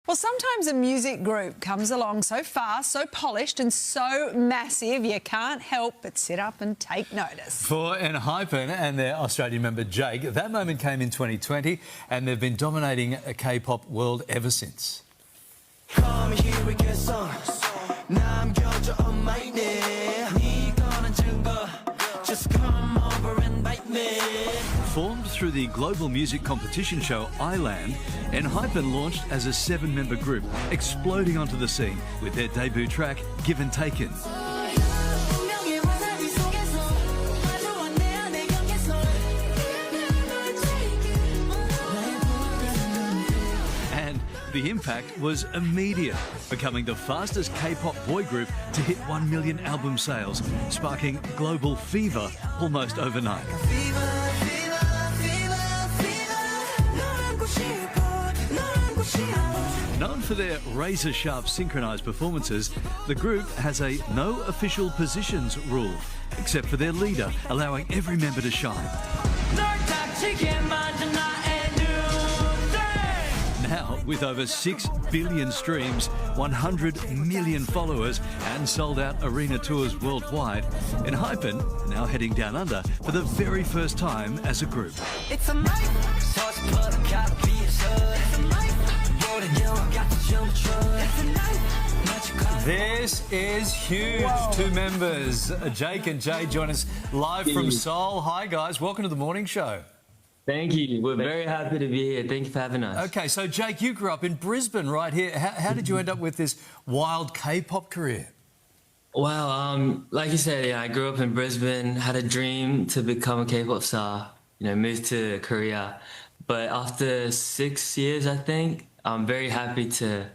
Well, sometimes a music group comes along so fast, so polished and so massive, you can't help but sit up and take notice. For ENHYPEN and their Australian member Jake, that moment came in 2020 and they've been dominating a K-pop world ever since. Formed through the global music competition show iLand, ENHYPEN launched as a 7-member group, exploding onto the scene with their debut track, Given Taken. And the impact was immediate, becoming the fastest K-pop boy group to hit 1 million album sales, sparking global fever almost overnight. Known for their razor-sharp synchronised performances, the group has a no official positions rule, except for their leader, allowing every member to shine. Now, with over 6 billion streams, 100 million followers and sold-out arena tours worldwide, ENHYPEN now heading down under for the very first time as a group. It's a This is huge. Whoa. 2 members, Jake and Jay, join us live from Seoul. Hi, guys. Welcome to the morning show. Thank you. We're very happy to be here. Thank you for having us. Okay, so Jake, you grew up in Brisbane right here. How did you end up with this wild K-pop career? Well, like you said, I grew up in Brisbane, had a dream to become a K-pop star, moved to Korea. But after 6 years, I think, I'm very happy to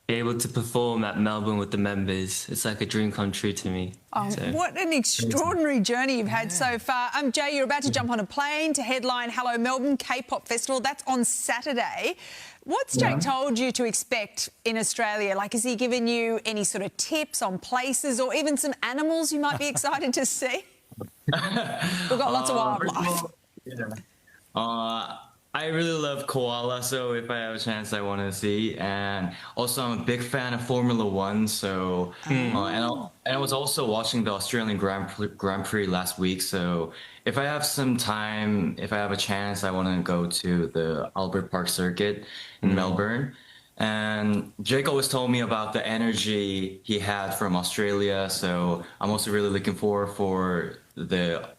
be able to perform at Melbourne with the members. It's like a dream come true to me. Oh, what an extraordinary journey you've had so far. Jay, you're about to jump on a plane to headline Hello Melbourne K-pop Festival. That's on Saturday. What's Jake told you to expect in Australia? Like, has he given you any sort of tips on places or even some animals you might be excited to see? We've got lots of wildlife. I really love koala, so if I have a chance, I want to see. And also, I'm a big fan of Formula One, so and I was also watching the Australian Grand Prix last week. So if I have some time, if I have a chance, I want to go to the Albert Park circuit in Melbourne. And Jake always told me about the energy he had from Australia, so I'm also really looking forward for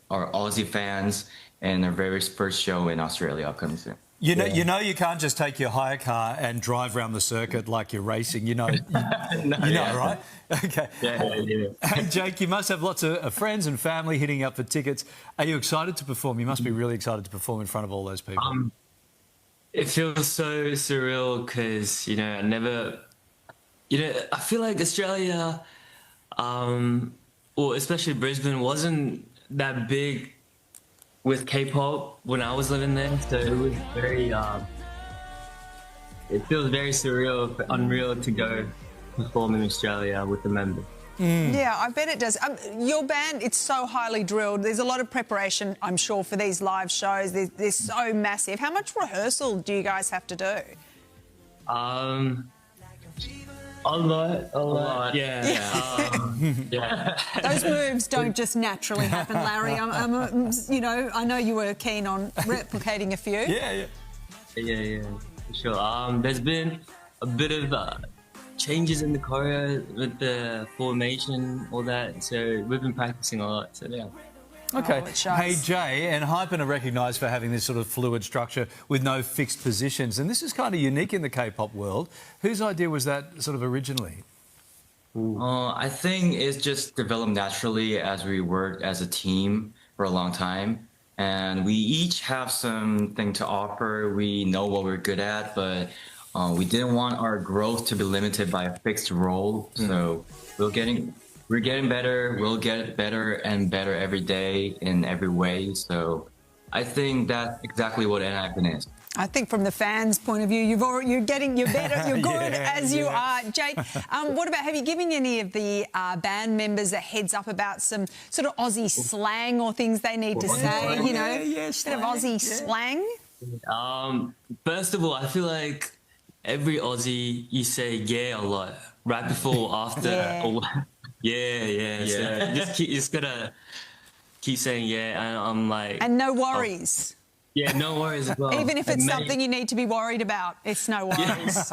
our Aussie fans and their very first show in Australia upcoming soon. You know, you can't just take your hire car and drive around the circuit like you're racing. You know, right? Okay. Yeah. Hey, Jake, you must have lots of friends and family hitting you up for tickets. Are you excited to perform? You must be really excited to perform in front of all those people. It feels so surreal because, I never... I feel like Australia, well, especially Brisbane, wasn't that big with K-pop when I was living there, so it was very, it feels very surreal, unreal to go perform in Australia with the members. Yeah, I bet it does. Your band, it's so highly drilled. There's a lot of preparation, I'm sure, for these live shows. They're so massive. How much rehearsal do you guys have to do? A lot. Yeah. Those moves don't just naturally happen, Larry. I know you were keen on replicating a few. Yeah, for sure. There's been a bit of changes in the choreo with the formation, all that. So we've been practicing a lot. So yeah. Okay. Oh, Hey, Jay, ENHYPEN are recognised for having this sort of fluid structure with no fixed positions, and this is kind of unique in the K-pop world. Whose idea was that sort of originally? I think it's just developed naturally as we worked as a team for a long time. And we each have something to offer. We know what we're good at, but we didn't want our growth to be limited by a fixed role. So we're getting better. We'll get better and better every day in every way. So I think that's exactly what ENHYPEN is. I think from the fans' point of view, you're better, you're good as you are. Jake, what about, have you given any of the band members a heads up about some sort of Aussie slang or things they need to say, bit of Aussie slang? First of all, I feel like every Aussie, you say yeah a lot right before or after. Yeah. Yeah. So you just gotta keep saying yeah, and I'm like, And no worries. yeah, no worries as well. Even if And it's something you need to be worried about, it's no worries.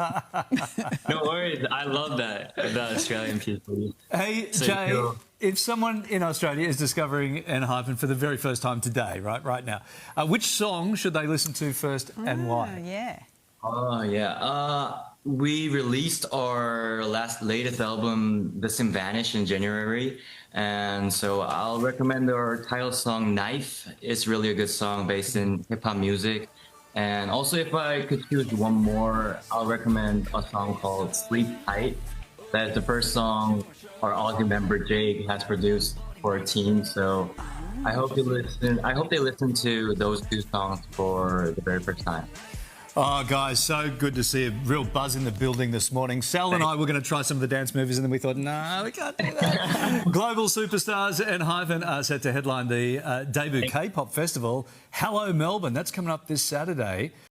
no worries. I love that about Australian people. Hey, So Jay, cool. if someone in Australia is discovering ENHYPEN for the very first time today, right now, which song should they listen to first and Oh, why? yeah. Oh yeah. We released our latest album, This in Vanish, in January, and so I'll recommend our title song, "Knife." It's really a good song based in hip hop music. And also, if I could choose one more, I'll recommend a song called "Sleep Tight." That is the first song our Aussie member Jake has produced for our team. So I hope you listen. I hope they listen to those two songs for the very first time. Oh, guys, so good to see a real buzz in the building this morning. Sal and I were going to try some of the dance movies, and then we thought, no, we can't do that. Global superstars ENHYPEN are set to headline the debut K-pop festival, Hello Melbourne. That's coming up this Saturday.